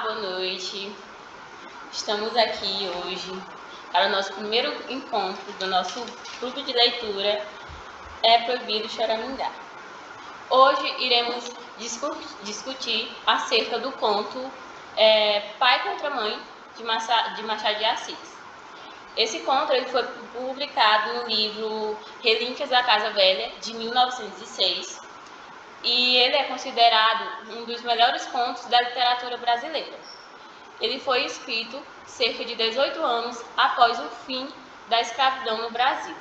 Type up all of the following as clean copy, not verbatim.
boa noite. Estamos aqui hoje para o nosso primeiro encontro do nosso grupo de leitura É Proibido Choramingar. Hoje iremos discutir acerca do conto Pai contra Mãe, de Machado de Assis. Esse conto ele foi publicado no livro Relíquias da Casa Velha, de 1906, e ele é considerado um dos melhores contos da literatura brasileira. Ele foi escrito cerca de 18 anos após o fim da escravidão no Brasil.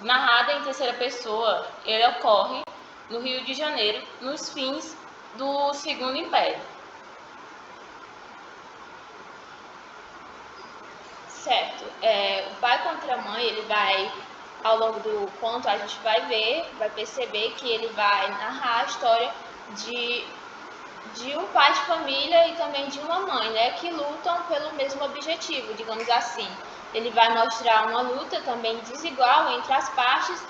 Narrado em terceira pessoa, ele ocorre no Rio de Janeiro, nos fins do Segundo Império. Certo. O pai contra a mãe, ele vai, ao longo do conto, a gente vai perceber que ele vai narrar a história de um pai de família e também de uma mãe, né, que lutam pelo mesmo objetivo, digamos assim. Ele vai mostrar uma luta também desigual entre as partes,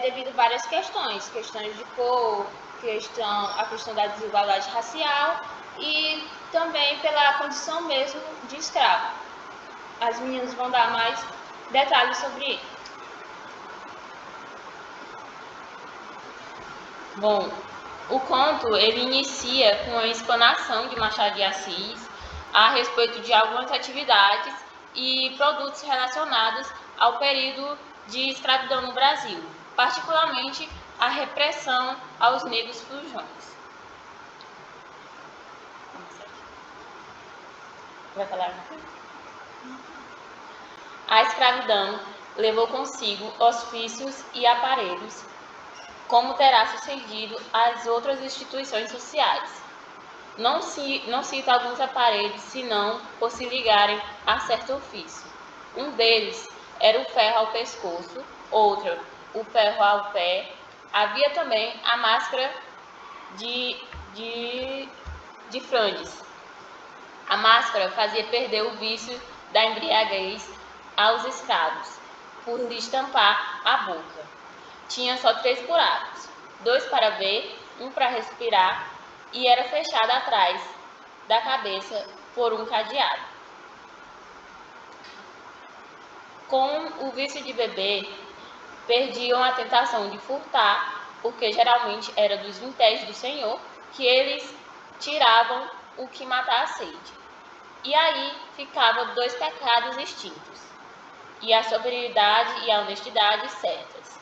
devido a várias questões de cor, a questão da desigualdade racial e também pela condição mesmo de escravo. As meninas vão dar mais detalhes sobre ele. Bom, o conto ele inicia com a explanação de Machado de Assis a respeito de algumas atividades e produtos relacionados ao período de escravidão no Brasil, particularmente a repressão aos negros fujões. Vai falar? A escravidão levou consigo ofícios e aparelhos, como terá sucedido às outras instituições sociais. Não cito alguns aparelhos, senão por se ligarem a certo ofício. Um deles era o ferro ao pescoço, outro, o ferro ao pé. Havia também a máscara de Frandes. A máscara fazia perder o vício da embriaguez aos escravos, por lhes tampar a boca. Tinha só 3 buracos, 2 para ver, 1 para respirar, e era fechada atrás da cabeça por um cadeado. Com o vício de beber, perdiam a tentação de furtar, porque geralmente era dos vinténs do Senhor que eles tiravam o que matar a sede. E aí ficavam 2 pecados extintos, e a sobriedade e a honestidade certas.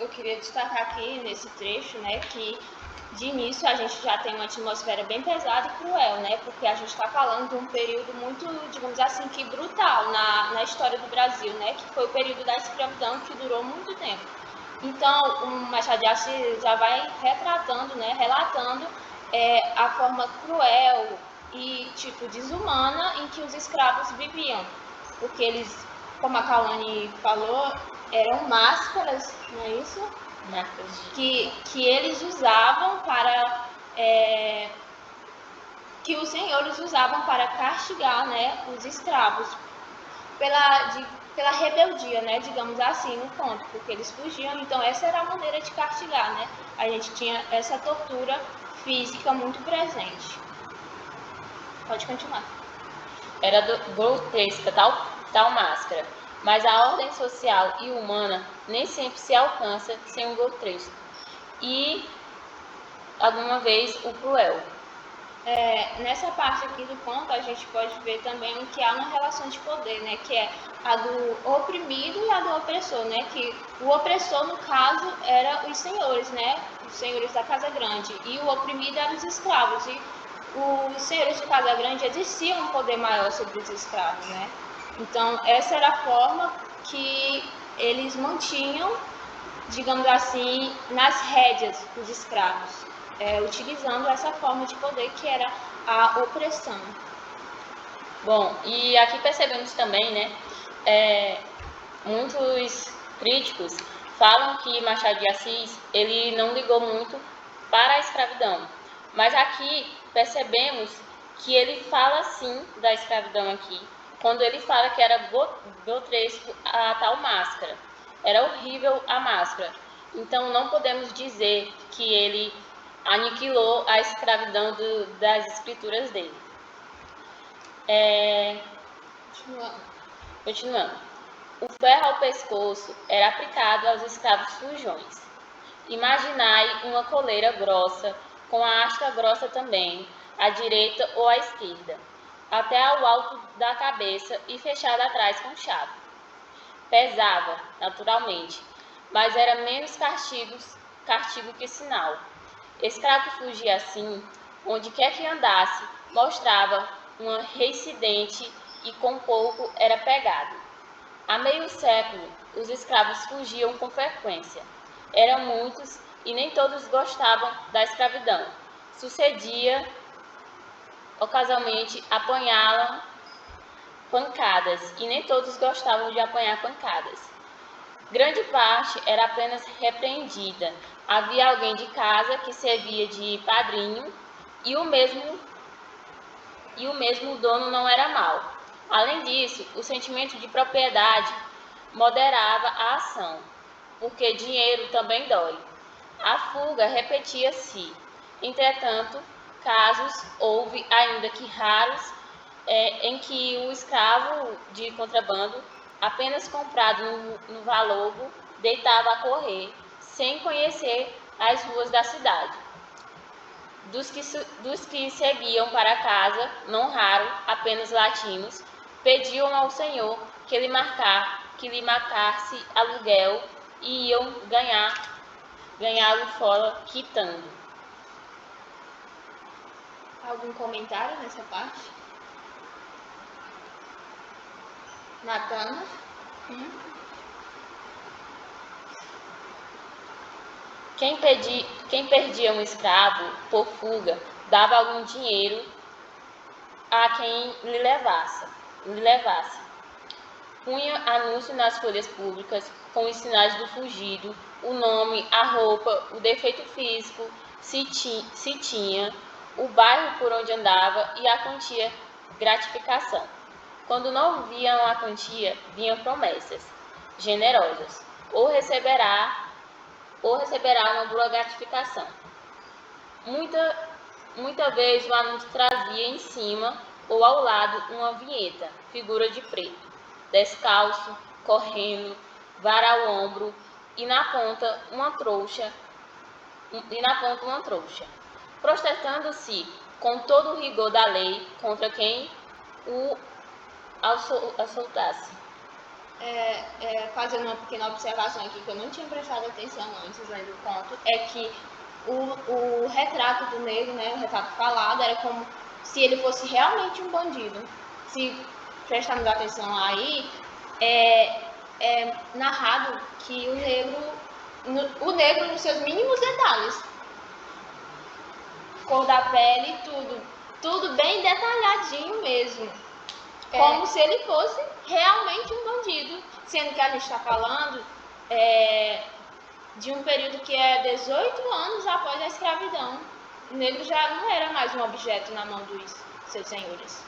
Eu queria destacar aqui nesse trecho, né, que de início a gente já tem uma atmosfera bem pesada e cruel, né, porque a gente está falando de um período muito, digamos assim, que brutal na história do Brasil, né, que foi o período da escravidão, que durou muito tempo. Então, o Machado de Assis já vai retratando, né, relatando a forma cruel e, desumana em que os escravos viviam, porque eles, como a Kawane falou, eram máscaras, não é isso? Máscaras que eles usavam para que os senhores usavam para castigar, né, os escravos pela rebeldia, né, digamos assim, no conto, porque eles fugiam. Então essa era a maneira de castigar, né? A gente tinha essa tortura física muito presente. Pode continuar. Era grotesca tal máscara, mas a ordem social e humana nem sempre se alcança sem um grotesco e, alguma vez, o cruel. Nessa parte aqui do conto, a gente pode ver também que há uma relação de poder, né, que é a do oprimido e a do opressor, né, que o opressor, no caso, era os senhores, né, os senhores da Casa Grande, e o oprimido eram os escravos, e os senhores de Casa Grande exerciam um poder maior sobre os escravos, né. Então, essa era a forma que eles mantinham, digamos assim, nas rédeas os escravos, utilizando essa forma de poder que era a opressão. Bom, e aqui percebemos também, né, muitos críticos falam que Machado de Assis ele não ligou muito para a escravidão, mas aqui percebemos que ele fala sim da escravidão aqui, quando ele fala que era grotesco a tal máscara, era horrível a máscara, Então, não podemos dizer que ele aniquilou a escravidão das escrituras dele. Continuando. O ferro ao pescoço era aplicado aos escravos fujões. Imaginai uma coleira grossa, com a haste grossa também, à direita ou à esquerda, até ao alto da cabeça e fechada atrás com chave. Pesava, naturalmente, mas era menos castigo que sinal. Escravo que fugia assim, onde quer que andasse, mostrava uma reincidente e com pouco era pegado. Há meio século, os escravos fugiam com frequência. Eram muitos e nem todos gostavam da escravidão. Sucedia, ocasionalmente, apanhá-la pancadas, e nem todos gostavam de apanhar pancadas. Grande parte era apenas repreendida. Havia alguém de casa que servia de padrinho e o mesmo dono não era mau. Além disso, o sentimento de propriedade moderava a ação, porque dinheiro também dói. A fuga repetia-se. Entretanto, casos houve, ainda que raros, em que o escravo de contrabando, apenas comprado no valor, deitava a correr, sem conhecer as ruas da cidade. Dos que seguiam para casa, não raro, apenas latinos, pediam ao Senhor que lhe marcasse aluguel e iam ganhá-lo fora quitando. Algum comentário nessa parte? Natana? Quem perdia um escravo por fuga dava algum dinheiro a quem lhe levasse. Punha anúncio nas folhas públicas com os sinais do fugido, o nome, a roupa, o defeito físico, se tinha, o bairro por onde andava e a quantia gratificação. Quando não viam a quantia, vinham promessas generosas, ou receberá uma boa gratificação. Muita vez o anúncio trazia em cima ou ao lado uma vinheta, figura de preto, descalço, correndo, vara ao ombro e na ponta uma trouxa, protestando-se com todo o rigor da lei contra quem o assaltasse. Fazendo uma pequena observação aqui que eu não tinha prestado atenção antes lendo o conto, é que o retrato do negro, né, o retrato falado, era como se ele fosse realmente um bandido. Se prestarmos atenção aí, é narrado que o negro nos seus mínimos detalhes, cor da pele, tudo bem detalhadinho mesmo, como se ele fosse realmente um bandido, sendo que a gente está falando de um período que é 18 anos após a escravidão. O negro já não era mais um objeto na mão dos seus senhores.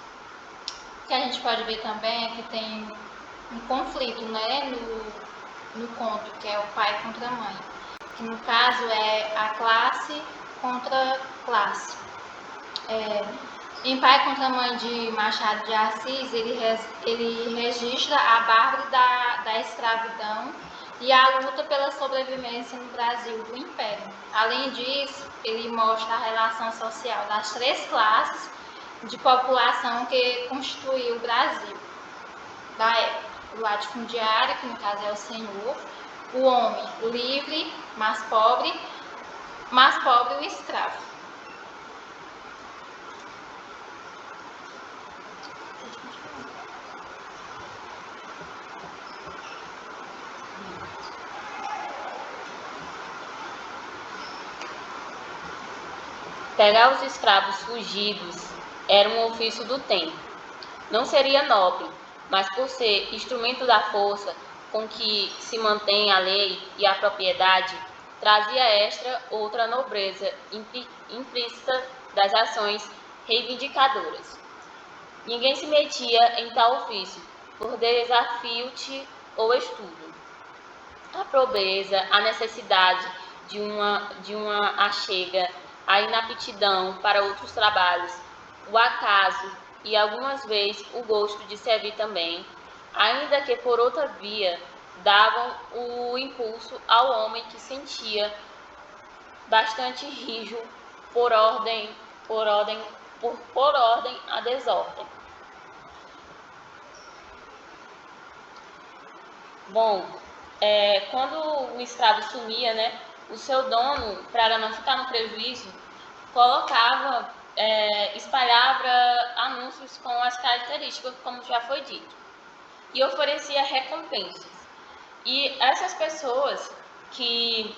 O que a gente pode ver também é que tem um conflito, né, no conto, que é o pai contra a mãe, que no caso é a classe contra classe. Em Pai contra a Mãe de Machado de Assis, ele registra a bárbare da escravidão e a luta pela sobrevivência no Brasil do Império. Além disso, ele mostra a relação social das três classes de população que constituiu o Brasil da época: o latifundiário, que no caso é o senhor, o homem, o livre, mais pobre o escravo. Pegar os escravos fugidos era um ofício do tempo. Não seria nobre, mas por ser instrumento da força com que se mantém a lei e a propriedade, trazia extra outra nobreza implícita das ações reivindicadoras. Ninguém se metia em tal ofício por desafio-te ou estudo. a pobreza, a necessidade de uma achega, a inaptidão para outros trabalhos, o acaso e algumas vezes o gosto de servir também, ainda que por outra via, davam o impulso ao homem que sentia bastante rijo por ordem a desordem. Bom, quando o escravo sumia, né, o seu dono, para não ficar no prejuízo, espalhava anúncios com as características, como já foi dito, e oferecia recompensas. E essas pessoas que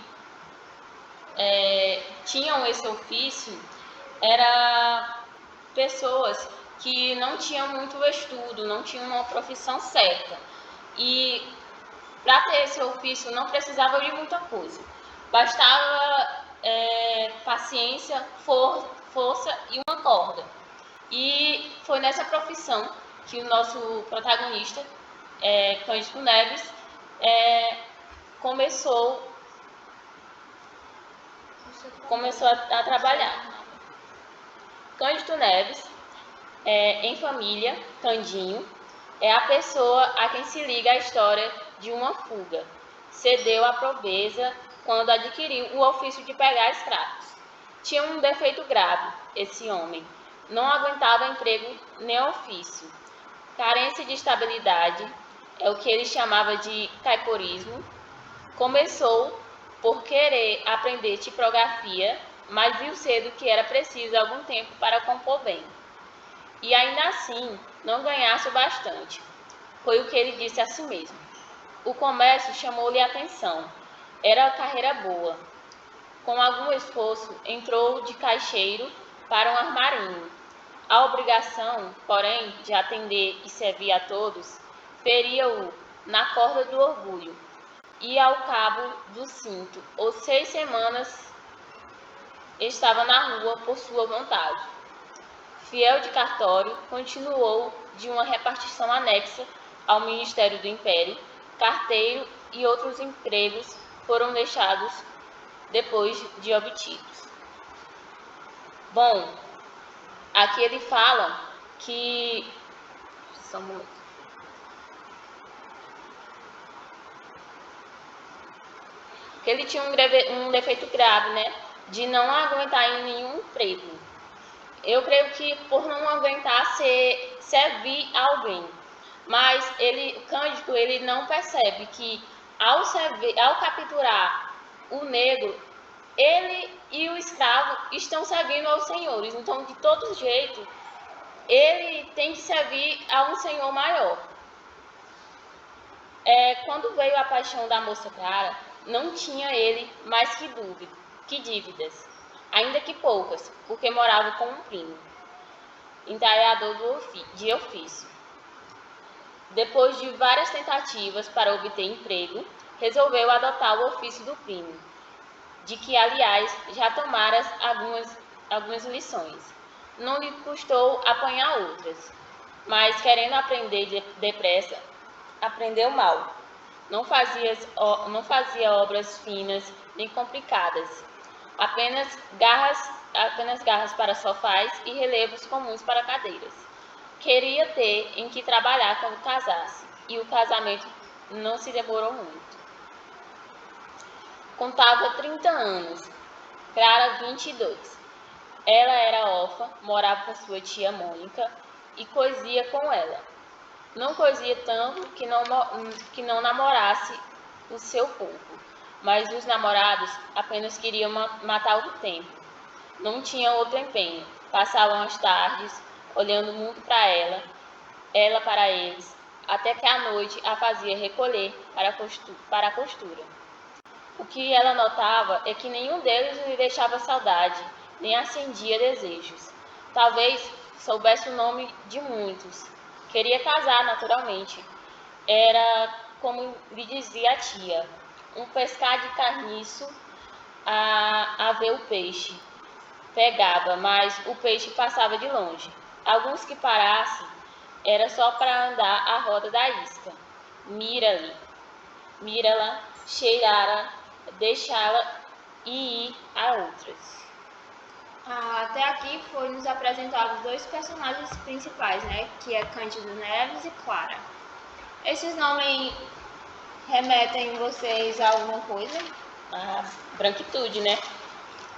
tinham esse ofício eram pessoas que não tinham muito estudo, não tinham uma profissão certa. E para ter esse ofício não precisava de muita coisa. Bastava paciência, força e uma corda. E foi nessa profissão que o nosso protagonista, Cândido Neves, começou a trabalhar. Cândido Neves, em família, Candinho, é a pessoa a quem se liga a história de uma fuga. Cedeu à pobreza quando adquiriu o ofício de pegar escravos. Tinha um defeito grave, esse homem. Não aguentava emprego nem ofício. Carência de estabilidade, é o que ele chamava de caiporismo. Começou por querer aprender tipografia, mas viu cedo que era preciso algum tempo para compor bem. E ainda assim, não ganhasse o bastante. Foi o que ele disse a si mesmo. O comércio chamou-lhe a atenção. Era carreira boa. Com algum esforço, entrou de caixeiro para um armarinho. A obrigação, porém, de atender e servir a todos, feria-o na corda do orgulho. E ao cabo do cinto, ou 6 semanas, estava na rua por sua vontade. Fiel de cartório, continuou de uma repartição anexa ao Ministério do Império, carteiro e outros empregos foram deixados depois de obtidos. Bom, aqui ele fala que ele tinha um defeito grave, né, de não aguentar em nenhum emprego. Eu creio que por não aguentar servir a alguém, mas Cândido, ele não percebe que ao capturar o negro, ele e o escravo estão servindo aos senhores. Então, de todo jeito, ele tem que servir a um senhor maior. Quando veio a paixão da moça Clara, não tinha ele mais que dívidas, ainda que poucas, porque morava com um primo, entalhador de ofício. Depois de várias tentativas para obter emprego, resolveu adotar o ofício do primo, de que, aliás, já tomara algumas lições. Não lhe custou apanhar outras, mas, querendo aprender depressa, aprendeu mal. Não fazia obras finas nem complicadas, apenas garras para sofás e relevos comuns para cadeiras. Queria ter em que trabalhar quando casasse, e o casamento não se demorou muito. Contava 30 anos, Clara 22. Ela era órfã, morava com sua tia Mônica e cosia com ela. Não cosia tanto que não namorasse o seu povo, mas os namorados apenas queriam matar o tempo. Não tinham outro empenho. Passavam as tardes olhando muito para ela para eles, até que à noite a fazia recolher para a costura. O que ela notava é que nenhum deles lhe deixava saudade, nem acendia desejos. Talvez soubesse o nome de muitos. Queria casar, naturalmente. Era, como lhe dizia a tia, um pescar de carniço a ver o peixe. Pegava, mas o peixe passava de longe. Alguns que parassem, era só para andar a roda da isca. Mira-la, cheirara deixá-la e ir a outras. Até aqui foi nos apresentado dois personagens principais, né? Que é Cândido Neves e Clara. Esses nomes remetem vocês a alguma coisa? A branquitude, né?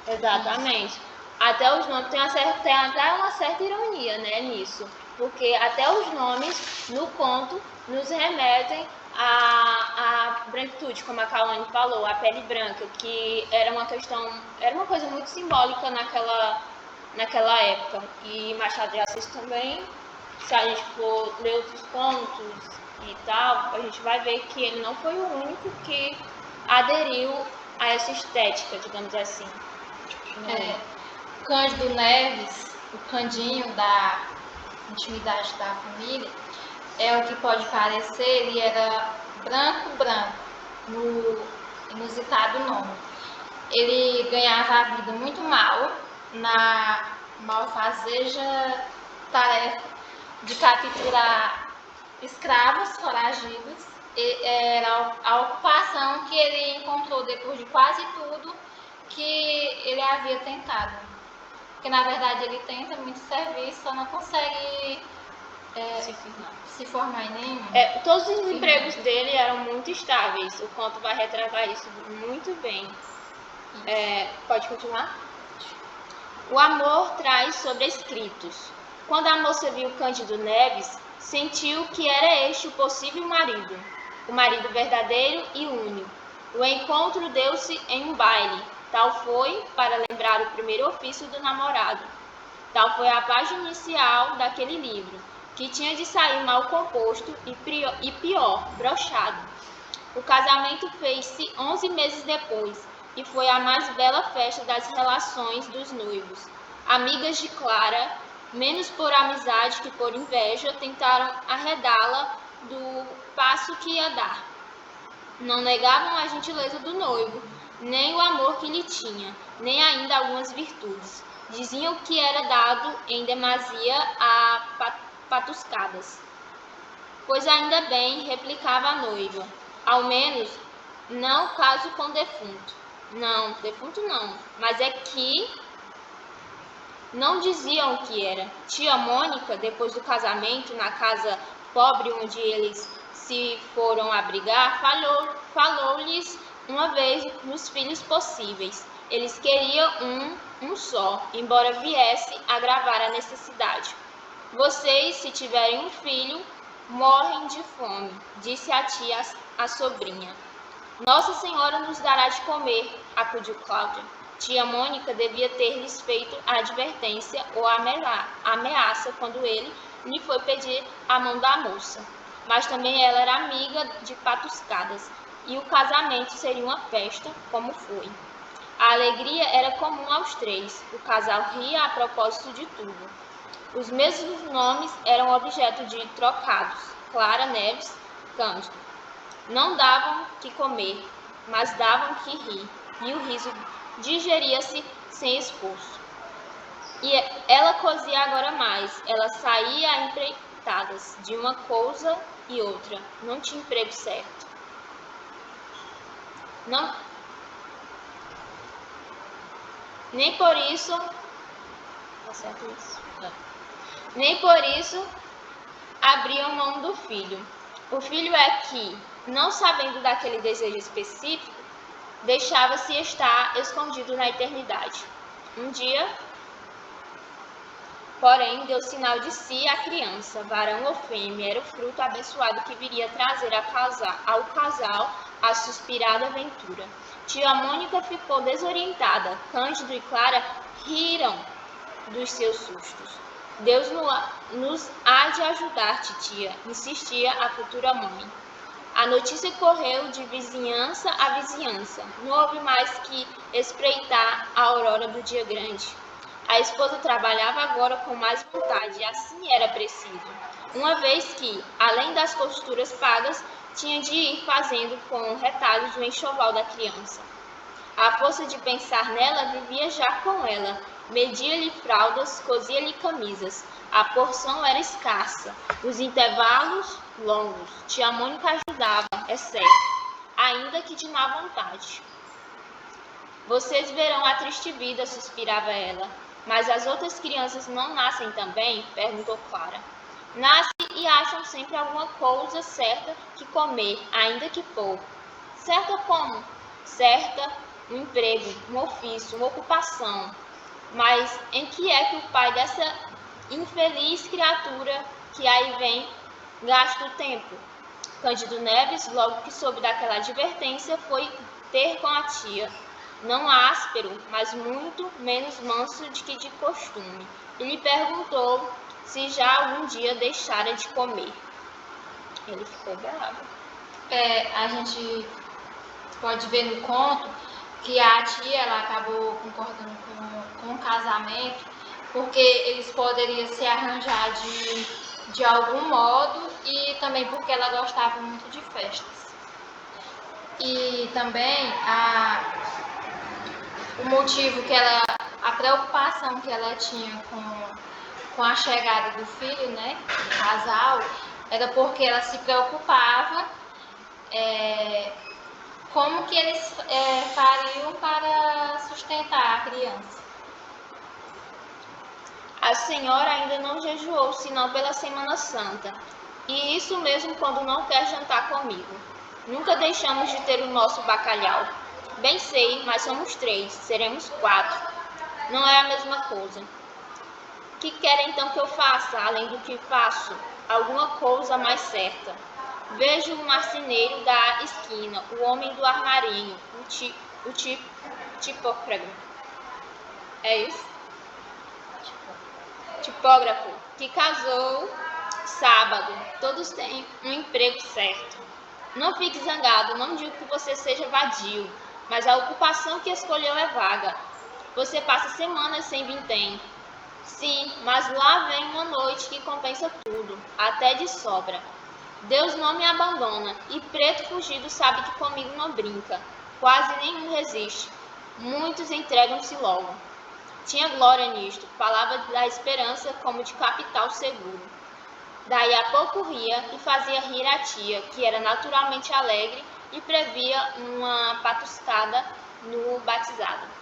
Exatamente. Até os nomes tem até uma certa ironia, né, nisso, porque até os nomes no conto nos remetem à branquitude, como a Kawane falou, a pele branca, que era uma coisa muito simbólica naquela época. E Machado de Assis também, se a gente for ler outros contos e tal, a gente vai ver que ele não foi o único que aderiu a essa estética, digamos assim. Cândido Neves, o Candinho da intimidade da família, é o que pode parecer, ele era branco, no inusitado nome. Ele ganhava a vida muito mal na malfazeja tarefa de capturar escravos foragidos. Era a ocupação que ele encontrou depois de quase tudo que ele havia tentado. Porque na verdade ele tenta muito serviço, só não consegue se formar em nenhum. Todos os empregos dele eram muito estáveis. O conto vai retratar isso muito bem. Pode continuar? O amor traz sobrescritos. Quando a moça viu Cândido Neves, sentiu que era este o possível marido, o marido verdadeiro e único. O encontro deu-se em um baile. Tal foi, para lembrar o primeiro ofício do namorado. Tal foi a página inicial daquele livro, que tinha de sair mal composto e pior, broxado. O casamento fez-se 11 meses depois, e foi a mais bela festa das relações dos noivos. Amigas de Clara, menos por amizade que por inveja, tentaram arredá-la do passo que ia dar. Não negavam a gentileza do noivo, nem o amor que lhe tinha, nem ainda algumas virtudes. Diziam que era dado em demasia a patuscadas. Pois ainda bem, replicava a noiva, ao menos não caso com defunto. Não, defunto não, mas é que não diziam o que era. Tia Mônica, depois do casamento, na casa pobre onde eles se foram abrigar, falou-lhes uma vez nos filhos possíveis. Eles queriam um só, embora viesse agravar a necessidade. Vocês, se tiverem um filho, morrem de fome, disse a tia à sobrinha. Nossa Senhora nos dará de comer, acudiu Cláudia. Tia Mônica devia ter-lhes feito a advertência ou a ameaça quando ele lhe foi pedir a mão da moça. Mas também ela era amiga de patuscadas, e o casamento seria uma festa, como foi. A alegria era comum aos três, o casal ria a propósito de tudo. Os mesmos nomes eram objeto de trocados, Clara, Neves, Cândido. Não davam que comer, mas davam que rir, e o riso digeria-se sem esforço. E ela cozia agora mais, ela saía a empreitadas de uma coisa e outra, não tinha emprego certo. Não, nem por isso, tá certo isso? Nem por isso abriam mão do filho. O filho é que, não sabendo daquele desejo específico, deixava-se estar escondido na eternidade. Um dia, porém, deu sinal de si a criança, varão ou fêmea, era o fruto abençoado que viria trazer ao casal a suspirada aventura. Tia Mônica ficou desorientada. Cândido e Clara riram dos seus sustos. Deus nos há de ajudar, titia, insistia a futura mãe. A notícia correu de vizinhança a vizinhança. Não houve mais que espreitar a aurora do dia grande. A esposa trabalhava agora com mais vontade, e assim era preciso, uma vez que, além das costuras pagas, tinha de ir fazendo com retalhos o enxoval da criança. A força de pensar nela vivia já com ela. Media-lhe fraldas, cosia-lhe camisas. A porção era escassa, os intervalos longos. Tia Mônica ajudava, é certo. ainda que de má vontade. Vocês verão a triste vida, suspirava ela. Mas as outras crianças não nascem também? Perguntou Clara. Nascem e acham sempre alguma coisa certa que comer, ainda que pouco. Certa como? Certa, um emprego, um ofício, uma ocupação. Mas em que é que o pai dessa infeliz criatura que aí vem gasta o tempo? Cândido Neves, logo que soube daquela advertência, foi ter com a tia. Não áspero, mas muito menos manso do que de costume. E lhe perguntou se já algum dia deixara de comer. Ele ficou bravo. A gente pode ver no conto que a tia ela acabou concordando com o casamento, porque eles poderiam se arranjar de algum modo e também porque ela gostava muito de festas. E também o motivo a preocupação que ela tinha com a chegada do filho, né, do casal, era porque ela se preocupava como que eles fariam para sustentar a criança. A senhora ainda não jejuou, senão pela Semana Santa. E isso mesmo quando não quer jantar comigo. Nunca deixamos de ter o nosso bacalhau. Bem sei, mas somos 3, seremos 4. Não é a mesma coisa. Que quer então que eu faça, além do que faço? Alguma coisa mais certa. Vejo o marceneiro da esquina, o homem do armarinho, o tipógrafo. É isso? Tipógrafo, que casou sábado. Todos têm um emprego certo. Não fique zangado, não digo que você seja vadio, mas a ocupação que escolheu é vaga. Você passa semanas sem vintém. Sim, mas lá vem uma noite que compensa tudo, até de sobra. Deus não me abandona, e preto fugido sabe que comigo não brinca. Quase nenhum resiste. Muitos entregam-se logo. Tinha glória nisto, falava da esperança como de capital seguro. Daí a pouco ria e fazia rir a tia, que era naturalmente alegre e previa uma patuscada no batizado.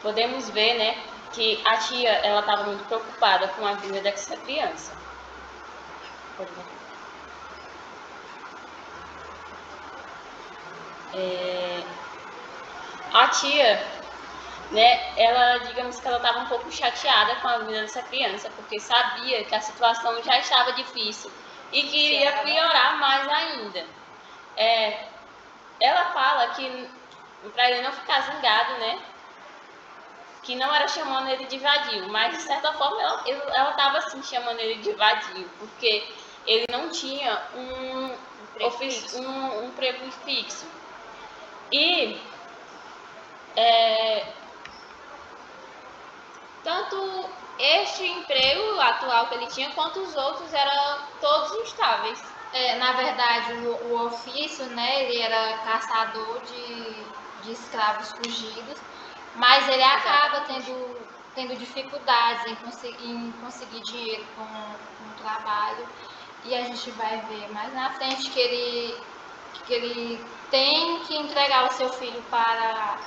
Podemos ver, né, que a tia ela estava muito preocupada com a vida dessa criança. A tia, né, ela, digamos que ela estava um pouco chateada com a vida dessa criança, porque sabia que a situação já estava difícil e que iria piorar mais ainda. Ela fala que, para ele não ficar zangado, né, que não era chamando ele de vadio, mas de certa forma ela estava assim chamando ele de vadio, porque ele não tinha um emprego fixo. E Tanto este emprego atual que ele tinha, quanto os outros eram todos instáveis. Na verdade, o ofício, né, ele era caçador de escravos fugidos, mas ele acaba tendo dificuldades em conseguir dinheiro com o trabalho, e a gente vai ver mais na frente que ele tem que entregar o seu filho para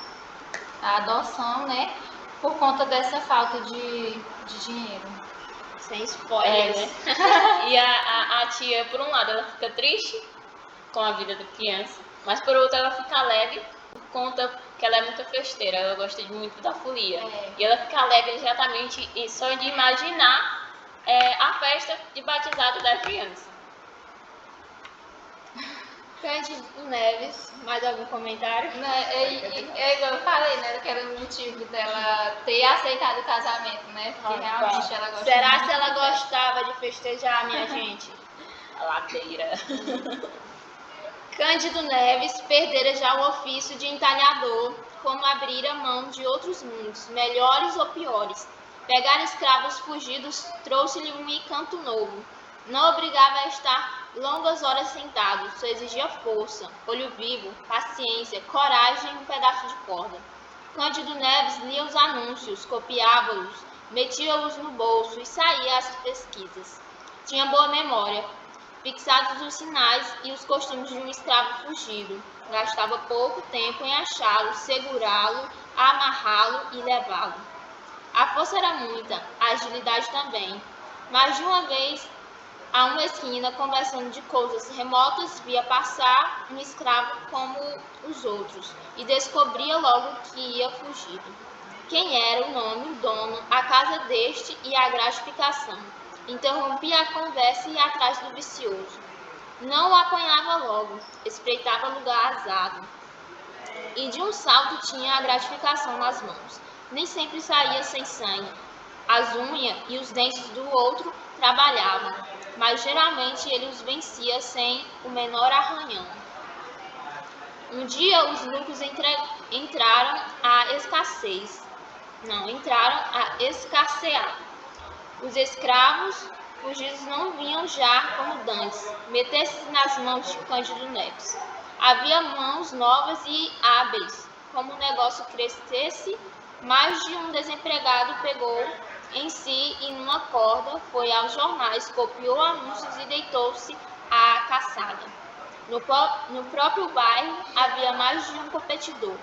a adoção, né, por conta dessa falta de dinheiro. Sem spoilers. né? E a tia, por um lado, ela fica triste com a vida da criança, mas por outro ela fica alegre por conta que ela é muito festeira, ela gosta muito da folia. E ela fica alegre exatamente só de imaginar a festa de batizado da criança. Cândido Neves, mais algum comentário? É igual eu falei, né? Que era o motivo dela ter aceitado o casamento, né? Porque realmente ela gosta. Será que ela gostava de festejar, minha gente? A ladeira. Cândido Neves perdera já o ofício de entalhador, como abrira mão de outros mundos, melhores ou piores. Pegar escravos fugidos trouxe-lhe um encanto novo. Não obrigava a estar longas horas sentado, só exigia força, olho vivo, paciência, coragem e um pedaço de corda. Cândido Neves lia os anúncios, copiava-os, metia-os no bolso e saía às pesquisas. Tinha boa memória, fixados os sinais e os costumes de um escravo fugido. Gastava pouco tempo em achá-lo, segurá-lo, amarrá-lo e levá-lo. A força era muita, a agilidade também. Mas de uma vez, a uma esquina, conversando de coisas remotas, via passar um escravo como os outros e descobria logo que ia fugido. Quem era o nome, o dono, a casa deste e a gratificação. Interrompia a conversa e ia atrás do vicioso. Não o apanhava logo, espreitava lugar azado. E de um salto tinha a gratificação nas mãos. Nem sempre saía sem sangue. As unhas e os dentes do outro trabalhavam, mas geralmente ele os vencia sem o menor arranhão. Um dia os lucros entraram a escassear. Os escravos fugidos não vinham já como dantes, meter-se nas mãos de Cândido Neves. Havia mãos novas e hábeis. Como o negócio crescesse, mais de um desempregado pegou em si e numa corda, foi aos jornais, copiou anúncios e deitou-se à caçada. No próprio bairro havia mais de um competidor.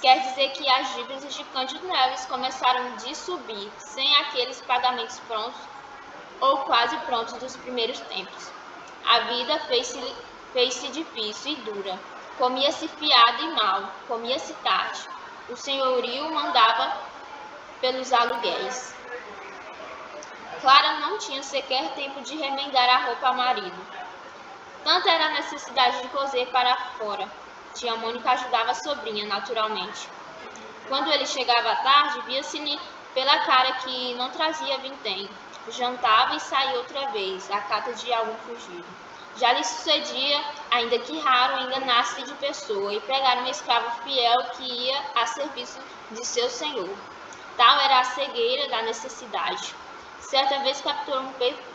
Quer dizer que as dívidas de Cândido Neves começaram de subir, sem aqueles pagamentos prontos ou quase prontos dos primeiros tempos. A vida fez-se difícil e dura. Comia-se fiado e mal, comia-se tarde. O senhorio mandava pelos aluguéis. Clara não tinha sequer tempo de remendar a roupa ao marido. Tanta era a necessidade de coser para fora. Tia Mônica ajudava a sobrinha, naturalmente. Quando ele chegava à tarde, via-se-lhe pela cara que não trazia vintém. Jantava e saía outra vez, à cata de algum fugido. Já lhe sucedia, ainda que raro, enganar-se de pessoa e pegar um escravo fiel que ia a serviço de seu senhor. Tal era a cegueira da necessidade. Certa vez capturou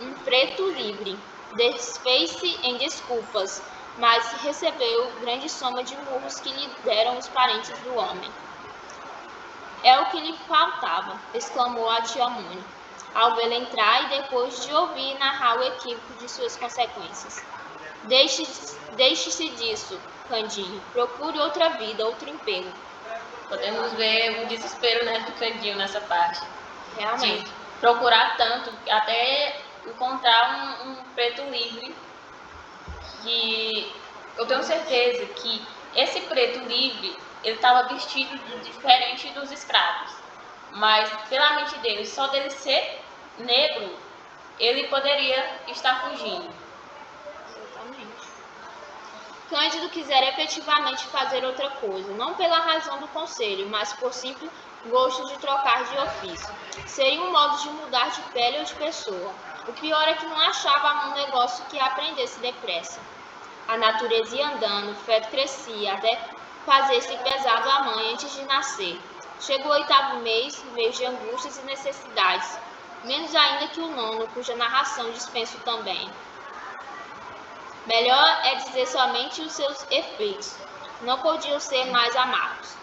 um preto livre. Desfez-se em desculpas, mas recebeu grande soma de murros que lhe deram os parentes do homem. É o que lhe faltava, exclamou a tia Mônica, ao vê-la entrar e depois de ouvir narrar o equívoco de suas consequências. Deixe-se disso, Candinho. Procure outra vida, outro emprego. Podemos ver o desespero, né, do Candinho nessa parte. Realmente. De procurar tanto, até encontrar um preto livre, que eu tenho certeza que esse preto livre, ele estava vestido diferente dos escravos, mas pela mente dele, só dele ser negro, ele poderia estar fugindo. Exatamente. Cândido quisera efetivamente fazer outra coisa, não pela razão do conselho, mas por simples gosto de trocar de ofício. Seria um modo de mudar de pele ou de pessoa. O pior é que não achava a mão negócio que aprendesse depressa. A natureza ia andando, o feto crescia, até fazer-se pesado a mãe antes de nascer. Chegou o 8º mês de angústias e necessidades, menos ainda que o 9º, cuja narração dispenso também. Melhor é dizer somente os seus efeitos. Não podiam ser mais amargos.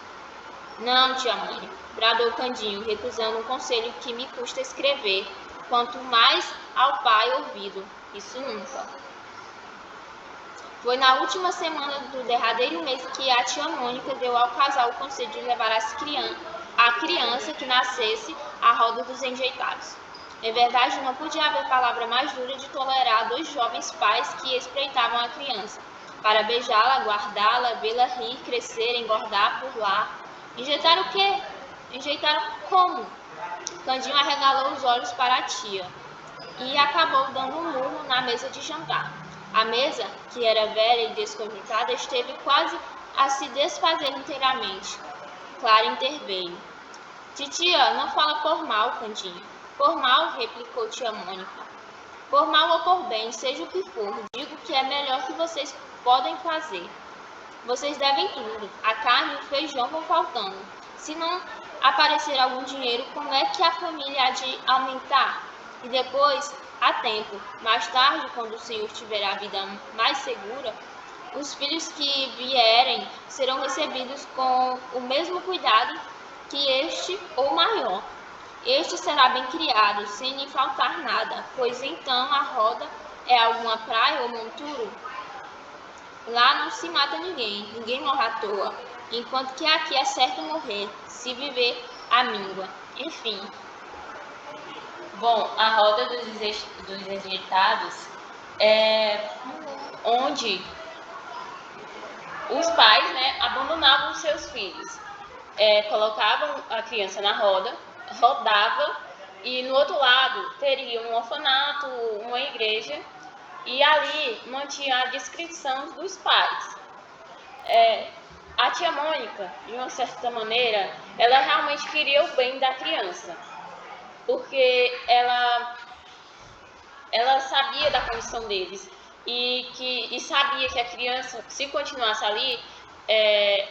Não, tia mãe, bradou Candinho, recusando um conselho que me custa escrever, quanto mais ao pai ouvido. Isso nunca. Foi na última semana do derradeiro mês que a tia Mônica deu ao casal o conselho de levar a criança que nascesse à roda dos enjeitados. Em verdade, não podia haver palavra mais dura de tolerar 2 jovens pais que espreitavam a criança, para beijá-la, guardá-la, vê-la rir, crescer, engordar por lá. Enjeitar o quê? Enjeitaram como? Candinho arregalou os olhos para a tia e acabou dando um murro na mesa de jantar. A mesa, que era velha e desconjuntada, esteve quase a se desfazer inteiramente. Clara interveio. Titia, não fala por mal, Candinho. Por mal, replicou tia Mônica. Por mal ou por bem, seja o que for, digo que é melhor que vocês podem fazer. Vocês devem tudo. A carne e o feijão vão faltando. Se não aparecer algum dinheiro, como é que a família há de aumentar? E depois, há tempo. Mais tarde, quando o senhor tiver a vida mais segura, os filhos que vierem serão recebidos com o mesmo cuidado que este ou maior. Este será bem criado, sem lhe faltar nada, pois então a roda é alguma praia ou monturo. Lá não se mata ninguém, ninguém morre à toa, enquanto que aqui é certo morrer, se viver a míngua. Enfim. Bom, a roda dos dejeitados é onde os pais, né, abandonavam os seus filhos, colocavam a criança na roda, rodava e no outro lado teria um orfanato, uma igreja e ali mantinha a descrição dos pais. A tia Mônica, de uma certa maneira, ela realmente queria o bem da criança, porque ela sabia da condição deles e sabia que a criança, se continuasse ali,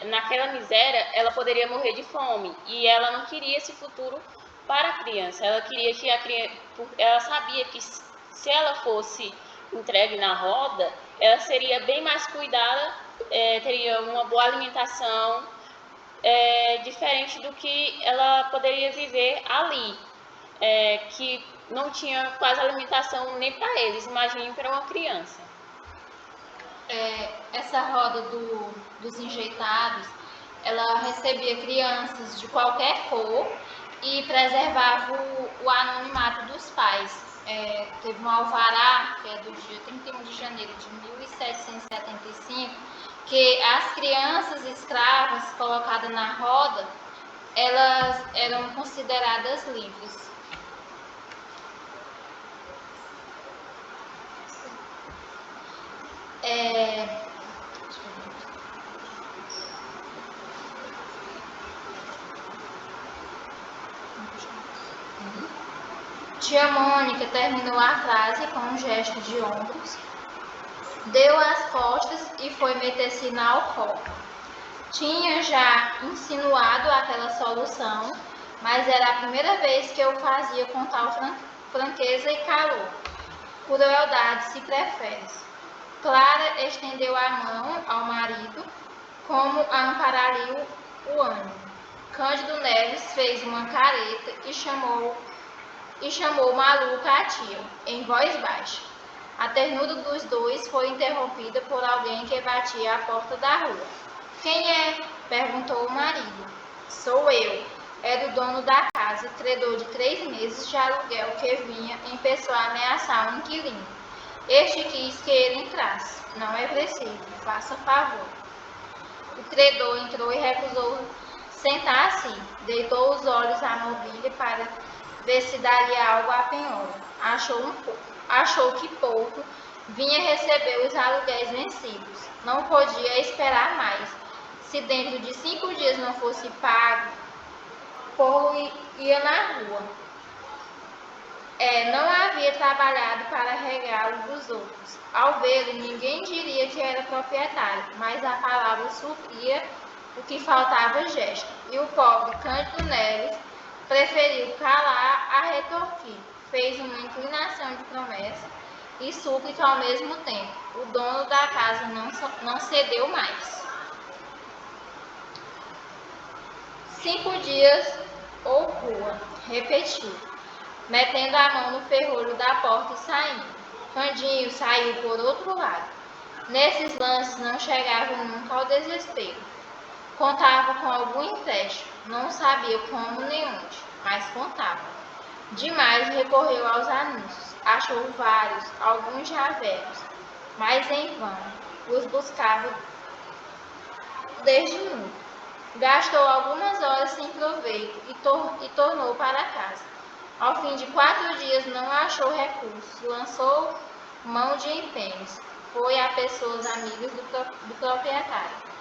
naquela miséria, ela poderia morrer de fome. E ela não queria esse futuro para a criança. Ela queria que a criança, ela sabia que se ela fosse entregue na roda, ela seria bem mais cuidada, teria uma boa alimentação, diferente do que ela poderia viver ali, que não tinha quase alimentação nem para eles, imagine para uma criança. Essa roda dos enjeitados, ela recebia crianças de qualquer cor e preservava o anonimato dos pais. Teve um alvará, que é do dia 31 de janeiro de 1775, que as crianças escravas colocadas na roda, elas eram consideradas livres. Tia Mônica terminou a frase com um gesto de ombros, deu as costas e foi meter-se na alcova. Tinha já insinuado aquela solução, mas era a primeira vez que eu fazia com tal franqueza e calor. Crueldade se prefere. Clara estendeu a mão ao marido, como a amparar-lhe o ânimo. Cândido Neves fez uma careta e chamou maluca a tia, em voz baixa. A ternura dos dois foi interrompida por alguém que batia à porta da rua. Quem é? Perguntou o marido. Sou eu. Era o dono da casa, credor de 3 meses de aluguel que vinha em pessoa ameaçar o inquilino. Este quis que ele entrasse. Não é preciso, faça favor. O credor entrou e recusou sentar-se. Deitou os olhos à mobília para ver se daria algo à penhora. Achou que pouco vinha receber os aluguéis vencidos. Não podia esperar mais. Se dentro de 5 dias não fosse pago, Paulo ia na rua. Não havia trabalhado para regá-lo dos outros. Ao vê-lo, ninguém diria que era proprietário, mas a palavra supria o que faltava gesto. E o pobre Cândido Neves preferiu calar a retorquir. Fez uma inclinação de promessa e súplica ao mesmo tempo. O dono da casa não cedeu mais. 5 dias ou rua, repetiu, metendo a mão no ferrolho da porta e saindo. Candinho saiu por outro lado. Nesses lances não chegava nunca ao desespero. Contava com algum empréstimo, não sabia como nem onde, mas contava. Demais recorreu aos anúncios, achou vários, alguns já velhos, mas em vão, os buscava desde muito. Gastou algumas horas sem proveito e tornou para casa. Ao fim de 4 dias não achou recurso, lançou mão de empenhos, foi a pessoas amigas do proprietário.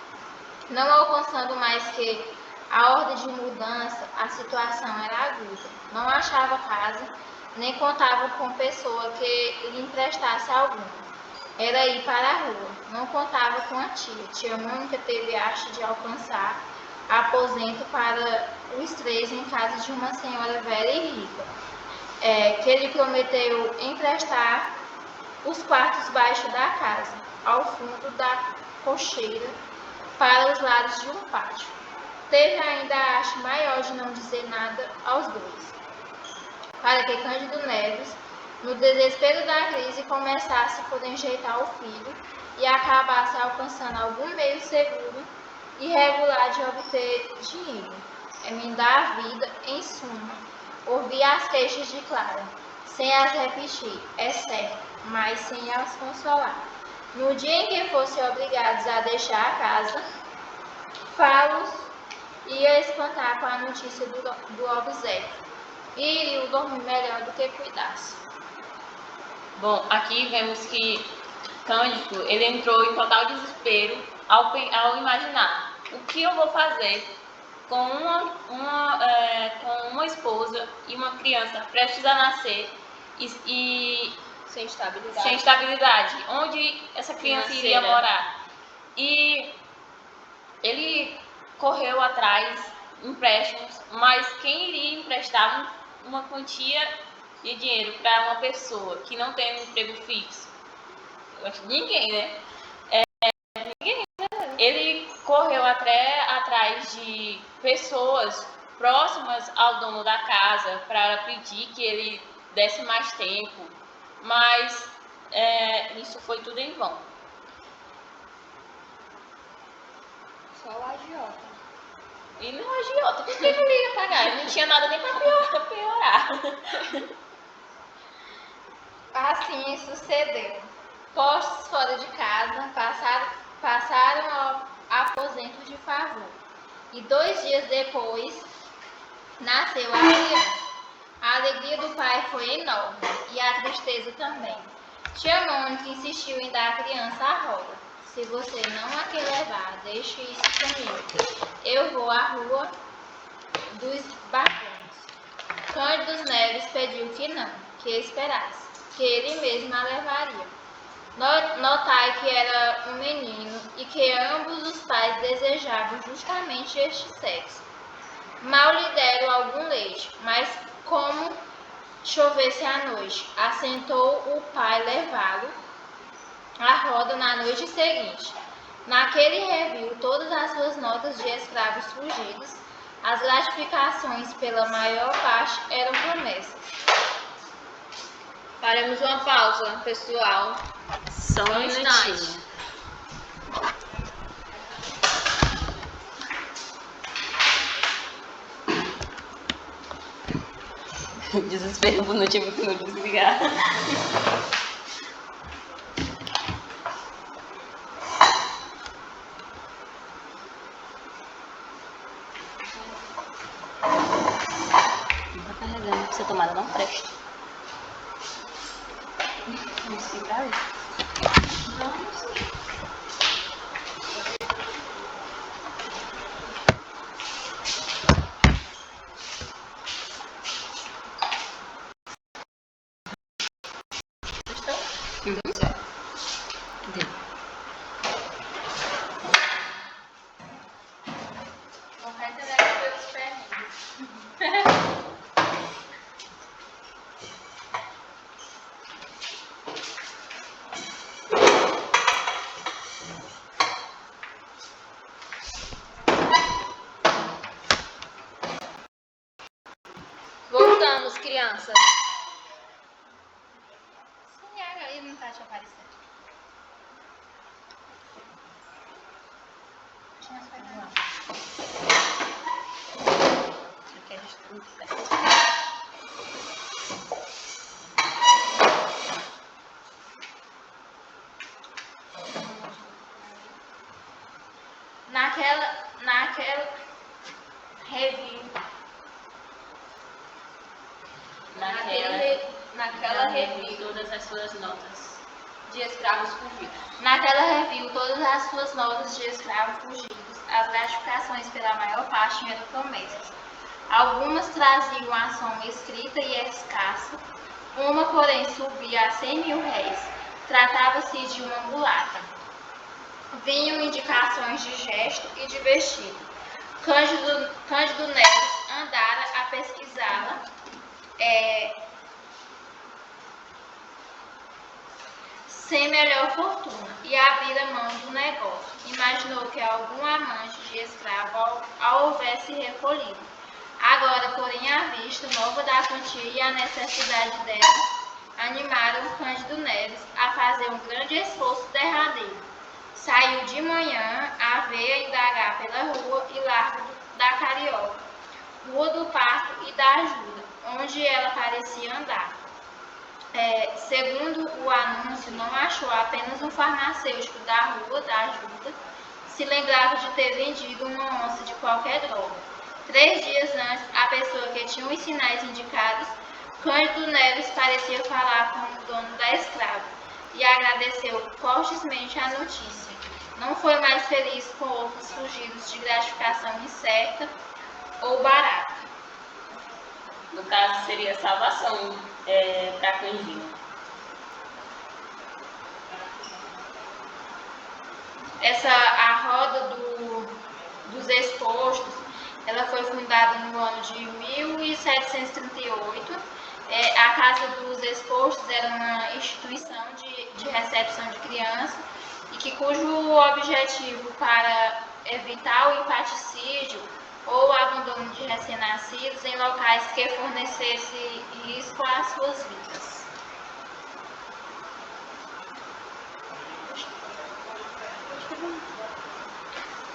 Não alcançando mais que a ordem de mudança, a situação era aguda. Não achava casa, nem contava com pessoa que lhe emprestasse alguma. Era ir para a rua. Não contava com a tia. Tia Mônica teve haste de alcançar aposento para os 3 em casa de uma senhora velha e rica, que lhe prometeu emprestar os quartos baixos da casa, ao fundo da cocheira, para os lados de um pátio. Teve ainda a haste maior de não dizer nada aos dois. para que Cândido Neves, no desespero da crise, começasse por enjeitar o filho e acabasse alcançando algum meio seguro e regular de obter dinheiro, emendar a vida, em suma, ouvir as queixas de Clara, sem as repetir, é certo, mas sem as consolar. No dia em que fossem obrigados a deixar a casa, Falos ia espantar com a notícia do obséquio e iriam dormir melhor do que cuidasse. Bom, aqui vemos que Cândido, ele entrou em total desespero ao imaginar o que eu vou fazer com uma esposa e uma criança prestes a nascer e Sem estabilidade. sem estabilidade, onde essa criança iria morar. E ele correu atrás de empréstimos, mas quem iria emprestar uma quantia de dinheiro para uma pessoa que não tem um emprego fixo? Eu acho que ninguém, né? Ninguém. Ele correu até atrás de pessoas próximas ao dono da casa para pedir que ele desse mais tempo, mas isso foi tudo em vão. Só o agiota. E não agiota, por que ele ia pagar? Ele não tinha nada nem para piorar. Assim sucedeu. Postos fora de casa, passaram ao aposento de favor. E 2 dias depois, nasceu a criança. A alegria do pai foi enorme, e a tristeza também. Tia Mônica insistiu em dar a criança à roda. Se você não a quer levar, deixe isso comigo. Eu vou à rua dos Barões. Cândido Neves pediu que não, que esperasse, que ele mesmo a levaria. Notai que era um menino e que ambos os pais desejavam justamente este sexo. Mal lhe deram algum leite, mas como chovesse à noite, assentou o pai levá-lo à roda na noite seguinte. Naquele reviu todas as suas notas de escravos fugidos. As gratificações, pela maior parte, eram promessas. Faremos uma pausa, pessoal. Só um instante. Desespero por notebook não desligar. Não tá carregando, essa tomada não presta. Vamos segurar isso? Vamos. Voltamos, crianças. Sim, ele não tá te aparecendo. Naquela reviu todas as suas notas De escravos fugidos. Naquela reviu todas as suas notas de escravos fugidos. As gratificações, pela maior parte, eram promessas. Algumas traziam a soma escrita e escassa, uma, porém, subia a 100.000 réis. Tratava-se de uma mulata. Vinham indicações de gesto e de vestido. Cândido Neves andara a pesquisá-la, sem melhor fortuna, e abrira mão do negócio. Imaginou que algum amante de escravo a houvesse recolhido. Agora, porém, à vista nova da quantia e a necessidade dela, animaram Cândido Neves a fazer um grande esforço derradeiro. Saiu de manhã a ver indagar pela rua e largo da Carioca, Rua do Parto e da Ajuda, onde ela parecia andar. Segundo o anúncio, não achou apenas um farmacêutico da Rua da Ajuda, se lembrava de ter vendido uma onça de qualquer droga. 3 dias antes, a pessoa que tinha os sinais indicados, Cândido Neves, parecia falar com o dono da escrava e agradeceu fortemente a notícia. Não foi mais feliz com outros fugidos de gratificação incerta ou barata. No caso, seria salvação para Candinho. A roda dos expostos, ela foi fundada no ano de 1738. A Casa dos Expostos era uma instituição de recepção de crianças e cujo objetivo para evitar o infanticídio ou o abandono de recém-nascidos em locais que fornecessem risco às suas vidas.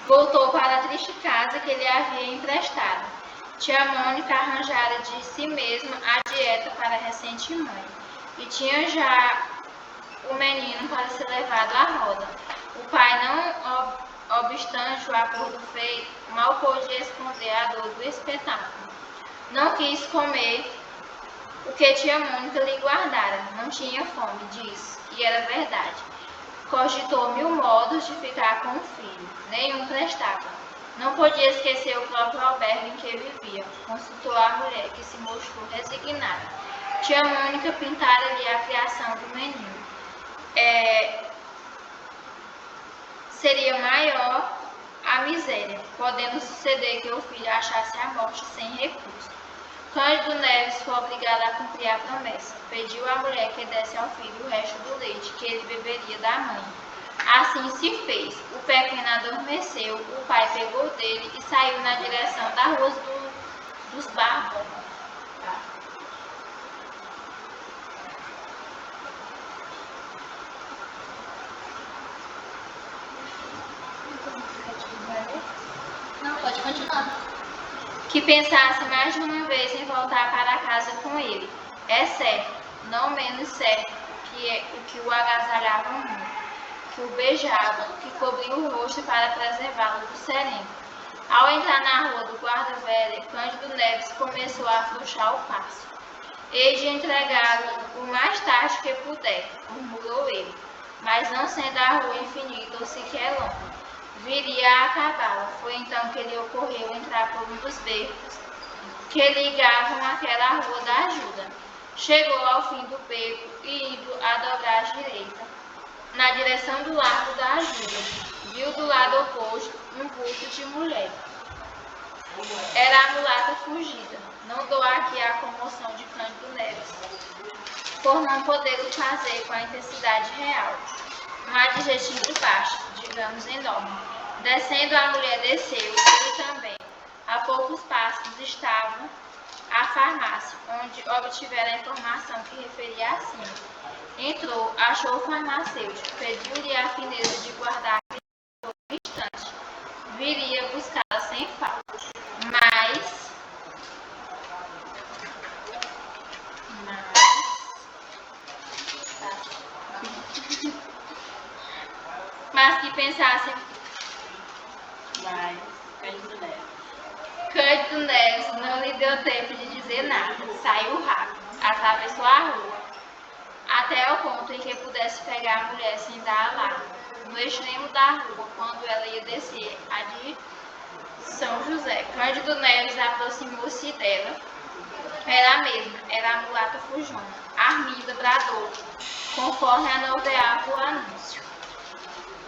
Voltou para a triste casa que lhe havia emprestado. Tia Mônica arranjara de si mesma a dieta para a recente mãe, e tinha já o menino para ser levado à roda. O pai, não obstante o acordo feito, mal pôde esconder a dor do espetáculo. Não quis comer o que tia Mônica lhe guardara. Não tinha fome, disse, e era verdade. Cogitou 1000 modos de ficar com o filho. Nenhum prestava. Não podia esquecer o próprio albergue em que vivia. Consultou a mulher, que se mostrou resignada. Tia Mônica pintara-lhe a criação do menino. Seria maior a miséria, podendo suceder que o filho achasse a morte sem recurso. Cândido Neves foi obrigado a cumprir a promessa. Pediu à mulher que desse ao filho o resto do leite que ele beberia da mãe. Assim se fez. O pequeno adormeceu, o pai pegou dele e saiu na direção da rua dos Barbos. Não, pode continuar. Que pensasse mais de uma vez em voltar para casa com ele. É certo, não menos certo, o que o agasalhava muito, que o beijava, que cobria o rosto para preservá-lo do sereno. Ao entrar na rua do Guarda-Velha, Cândido Neves começou a afrouxar o passo. Hei de entregá-lo o mais tarde que puder, murmurou ele, mas não sendo a rua infinita ou sequer longa, viria a acabá-la. Foi então que lhe ocorreu entrar por um dos becos que ligavam aquela rua da Ajuda. Chegou ao fim do beco e, indo a dobrar à direita, na direção do Largo da Ajuda, viu do lado oposto um vulto de mulher. Era a mulata fugida. Não dou aqui a comoção de Cândido Neves, por não poder o fazer com a intensidade real. Um adjetivo baixo, digamos enorme. Descendo, a mulher desceu, ele também. A poucos passos estava a farmácia, onde obtivera a informação que referia acima. Entrou, achou o farmacêutico, pediu-lhe a fineza de guardar por um instante. Viria buscá-la sem falta. Mas que pensasse. Cândido Neves não lhe deu tempo de dizer nada. Saiu rápido, atravessou a rua, até o ponto em que pudesse pegar a mulher sem dar alarme. No extremo da rua, quando ela ia descer a de São José, Cândido Neves aproximou-se dela. Era a mesma, era a mulata fujona. Arminda bradou, conforme anunciava o anúncio.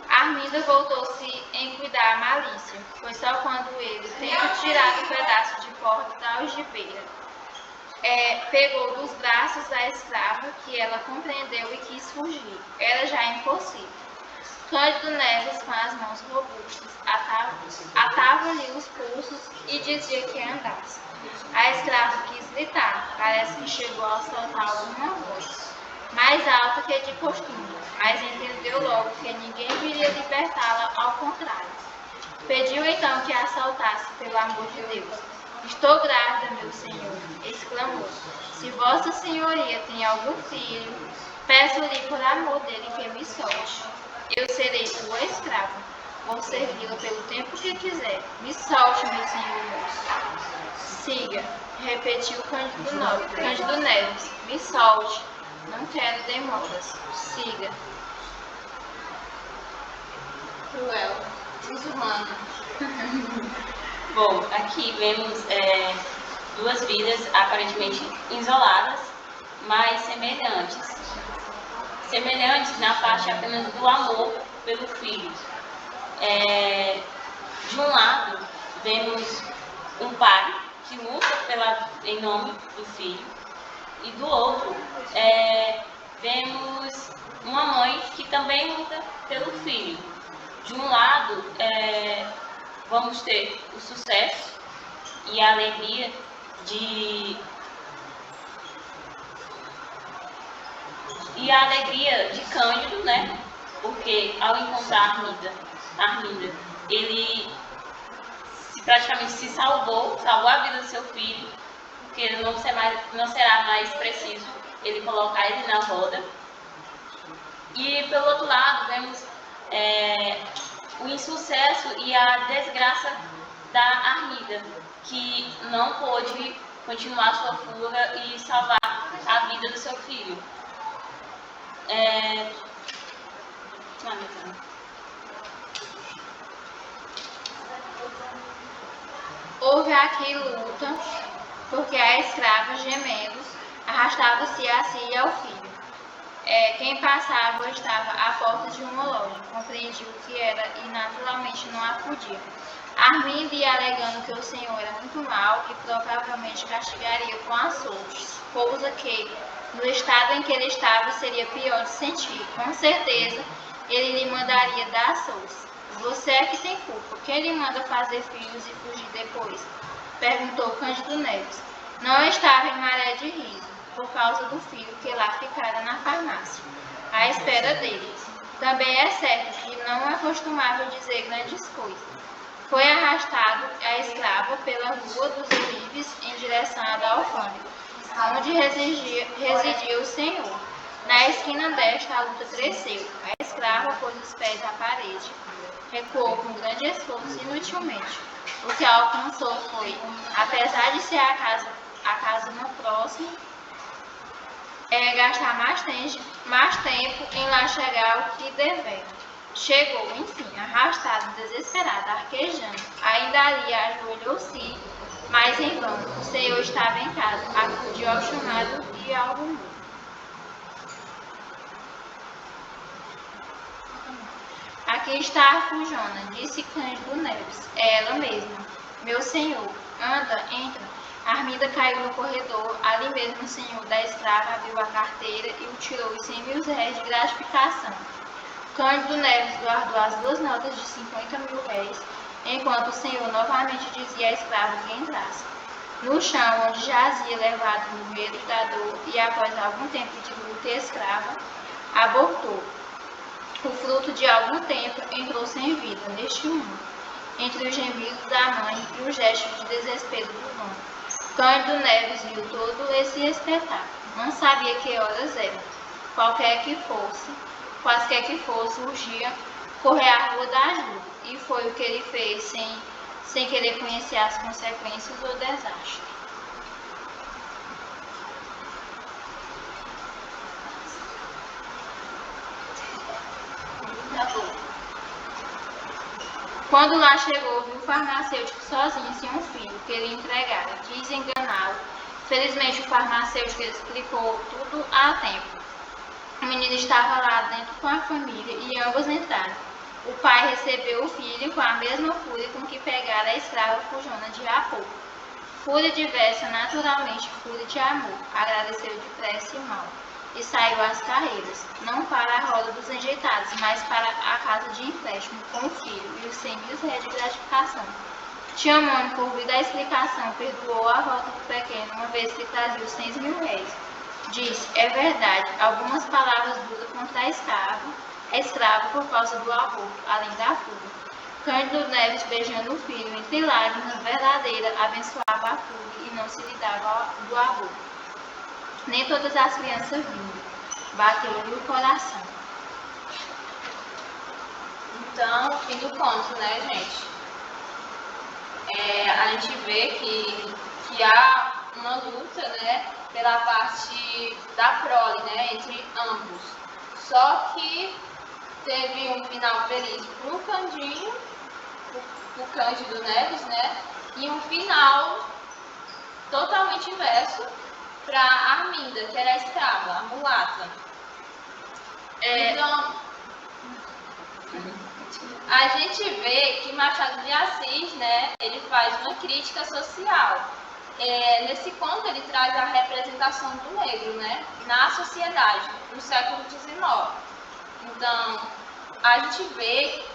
Arminda voltou-se em cuidar a malícia. Foi só quando ele, tendo tirado um pedaço de porta da algibeira, pegou dos braços da escrava, que ela compreendeu e quis fugir. Era já impossível. Cândido Neves, com as mãos robustas, atava-lhe os pulsos e dizia que andasse. A escrava quis gritar, parece que chegou a soltar alguma voz, mais alta que de costume, mas entendeu logo que ninguém viria libertá-la, ao contrário. Pediu então que a soltasse, pelo amor de Deus. Estou grávida, meu senhor, exclamou. Se vossa senhoria tem algum filho, peço-lhe por amor dele que me solte. Eu serei sua escrava. Vou servi-la pelo tempo que quiser. Me solte, meu senhor moço. Siga, repetiu Cândido Neves. Me solte. Não quero demoras. Siga. Cruel, desumano. Bom, aqui vemos duas vidas aparentemente isoladas, mas semelhantes. Semelhantes na parte apenas do amor pelo filho. De um lado, vemos um pai que luta em nome do filho, e do outro, vemos uma mãe que também luta pelo filho. De um lado, vamos ter o sucesso e a alegria de Cândido, né? Porque ao encontrar Arminda, ele praticamente se salvou a vida do seu filho, porque ele não será mais preciso ele colocar ele na roda. E pelo outro lado, vemos o insucesso e a desgraça da Arminda, que não pôde continuar sua fuga e salvar a vida do seu filho. Houve aqui luta, porque a escrava, gemendo, arrastava-se a si e ao filho. Quem passava ou estava à porta de uma loja, compreendia o que era e naturalmente não acudia. Arminda ia alegando que o senhor era muito mau e provavelmente castigaria com açoutes, coisa que, no estado em que ele estava, seria pior de sentir. Com certeza, ele lhe mandaria dar açoutes. Você é que tem culpa. Quem lhe manda fazer filhos e fugir depois? Perguntou Cândido Neves. Não estava em maré de riso, por causa do filho que lá ficara na farmácia, à espera dele. Também é certo que não acostumava dizer grandes coisas. Foi arrastado a escrava pela rua dos Olivos em direção à alfândega, onde residia o senhor. Na esquina desta, a luta cresceu. A escrava pôs os pés à parede, recuou com grande esforço inutilmente. O que alcançou foi, apesar de ser a casa no próximo, gastar mais tempo em lá chegar ao que devera. Chegou, enfim, arrastado, desesperado, arquejando. Ainda ali ajoelhou-se, mas em vão. O senhor estava em casa, acudiu ao chamado e ao rumor. Aqui está a fujona, disse Cândido Neves. É ela mesma. Meu senhor, anda, entra. Arminda caiu no corredor. Ali mesmo o senhor da escrava abriu a carteira e o tirou os 100.000 réis de gratificação. Cândido Neves guardou as 2 notas de 50.000 réis, enquanto o senhor novamente dizia à escrava que entrasse. No chão, onde jazia levado no medo da dor e após algum tempo de luta e escrava, abortou. O fruto de algum tempo entrou sem vida neste mundo, entre os gemidos da mãe e os gestos de desespero do dono. Cândido Neves viu todo esse espetáculo. Não sabia que horas eram. Quaisquer que fosse, urgia correr à rua da ajuda. E foi o que ele fez sem querer conhecer as consequências do desastre. Quando lá chegou, viu o farmacêutico sozinho, sem um filho, que ele entregara. Quis enganá-lo. Felizmente, o farmacêutico explicou tudo a tempo. O menino estava lá dentro com a família e ambos entraram. O pai recebeu o filho com a mesma fúria com que pegara a escrava fujona de há pouco. Fúria diversa, naturalmente fúria de amor. Agradeceu depressa e mal. E saiu às carreiras, não para a roda dos enjeitados, mas para a casa de empréstimo com o filho e os 100 mil reais de gratificação. Tia Mônica, ouvindo a explicação, perdoou a volta do pequeno, uma vez que trazia os 100 mil reais. Disse, é verdade, algumas palavras duras contra a escrava por causa do aborto, além da fuga. Cândido Neves, beijando o filho, entre lágrimas verdadeiras, abençoava a fuga e não se lidava do aborto. Nem todas as crianças vinham, bateu-lhe o coração. Então, fim do conto, né, gente? A gente vê que há uma luta, né, pela parte da prole, né, entre ambos. Só que teve um final feliz para o Candinho, o Cândido Neves, né, e um final totalmente inverso para a Arminda, que era a escrava, a mulata. Então, a gente vê que Machado de Assis, né, ele faz uma crítica social. Nesse conto ele traz a representação do negro, né, na sociedade, no século XIX. Então, a gente vê,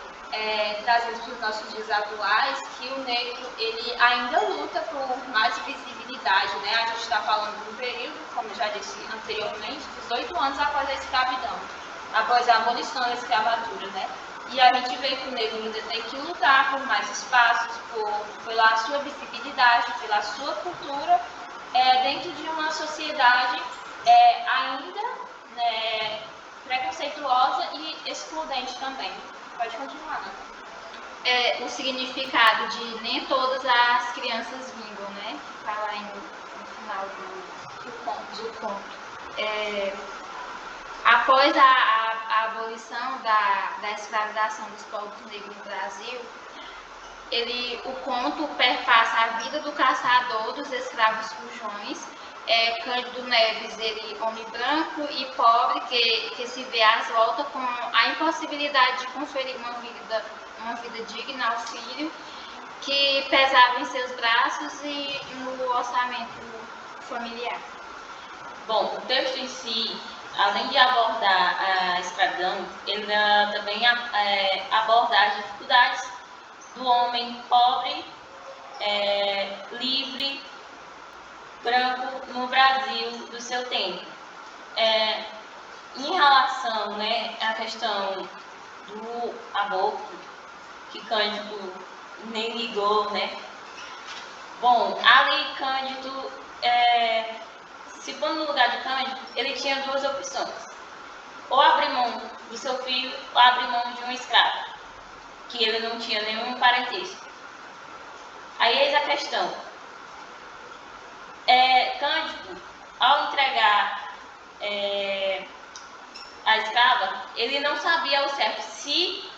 trazendo para os nossos dias atuais, que o negro ele ainda luta por mais visibilidade, né? A gente está falando de um período, como eu já disse anteriormente, 18 anos após a escravidão, após a abolição da escravatura, né? E a gente vê que o negro ainda tem que lutar por mais espaços, pela sua visibilidade, pela sua cultura, dentro de uma sociedade ainda, né, preconceituosa e excludente também. Pode continuar, Ana. O significado de nem todas as crianças vingam, né? Que fala aí no final do conto. Após a abolição da escravização dos povos negros no Brasil, o conto perpassa a vida do caçador dos escravos fujões. Cândido Neves, ele homem branco e pobre que se vê às voltas com a impossibilidade de conferir uma vida digna ao filho, que pesava em seus braços e no orçamento familiar. Bom, o texto em si, além de abordar a escravidão, ele também aborda as dificuldades do homem pobre, livre, branco no Brasil do seu tempo. Em relação, né, à questão do aborto, que Cândido nem ligou, né? Bom, ali Cândido, se pondo no lugar de Cândido, ele tinha duas opções: ou abrir mão do seu filho, ou abrir mão de um escravo, que ele não tinha nenhum parentesco. Aí eis a questão. Cândido, ao entregar a escrava, ele não sabia ao certo se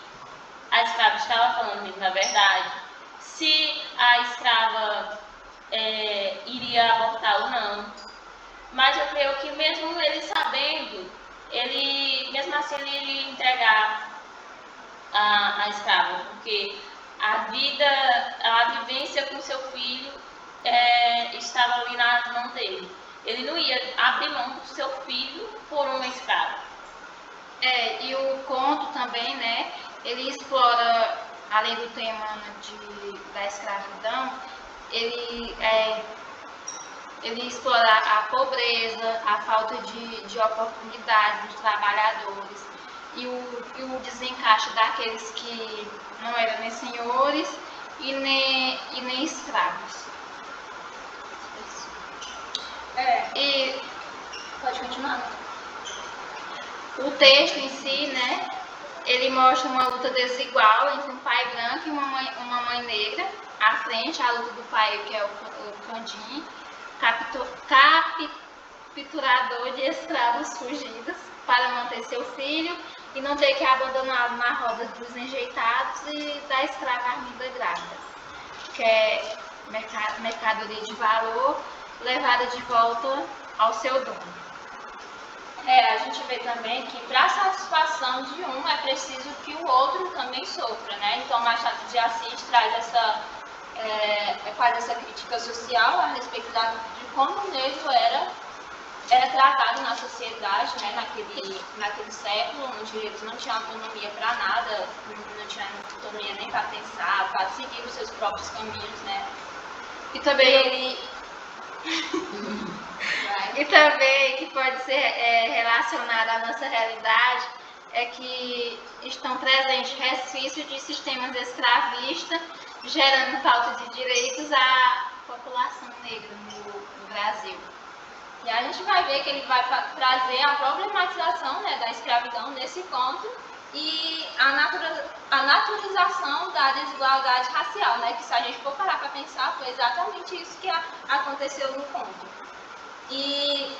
a escrava estava falando mesmo a verdade, se a escrava iria abortar ou não. Mas eu creio que mesmo ele sabendo, mesmo assim ele iria entregar a escrava, porque a vivência com seu filho estava ali na mão dele. Ele não ia abrir mão do seu filho por uma escrava. E o conto também, né, ele explora, além do tema da escravidão, ele explora a pobreza, a falta de oportunidade dos trabalhadores e o desencaixe daqueles que não eram nem senhores e nem escravos. E pode continuar. O texto em si, né, ele mostra uma luta desigual entre um pai branco e uma mãe negra. À frente, a luta do pai, que é o Candinho, capturador de escravos fugidos para manter seu filho e não ter que abandoná-lo na roda dos enjeitados, e da escrava Arminda grávida, que é mercadoria de valor levada de volta ao seu dono. A gente vê também que para a satisfação de um é preciso que o outro também sofra, né? Então Machado de Assis faz essa crítica social a respeito de como o negro era era tratado na sociedade, né, naquele século, onde eles não tinham autonomia para nada, não tinham autonomia nem para pensar, para seguir os seus próprios caminhos, né. E também Ele... E também que pode ser relacionado à nossa realidade é que estão presentes resquícios de sistemas escravistas, gerando falta de direitos à população negra no Brasil. E a gente vai ver que ele vai trazer a problematização, né, da escravidão nesse conto e a naturalização da desigualdade racial, né, que se a gente for parar para pensar, foi exatamente isso que aconteceu no conto. E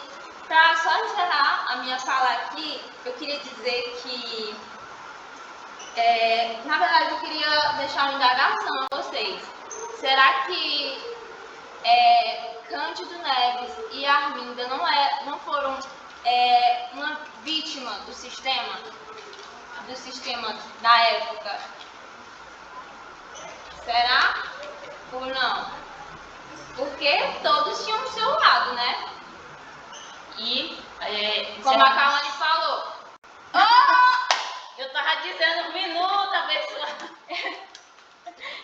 para só encerrar a minha fala aqui, eu queria dizer que, na verdade, eu queria deixar uma indagação a vocês. Será que Cândido Neves e Arminda não foram uma vítima do sistema da época? Será ou não? Porque todos tinham o seu lado, né? E Como a Kawane falou. eu tava dizendo um minuto, pessoal.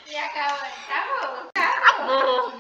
E a Kawane, acabou.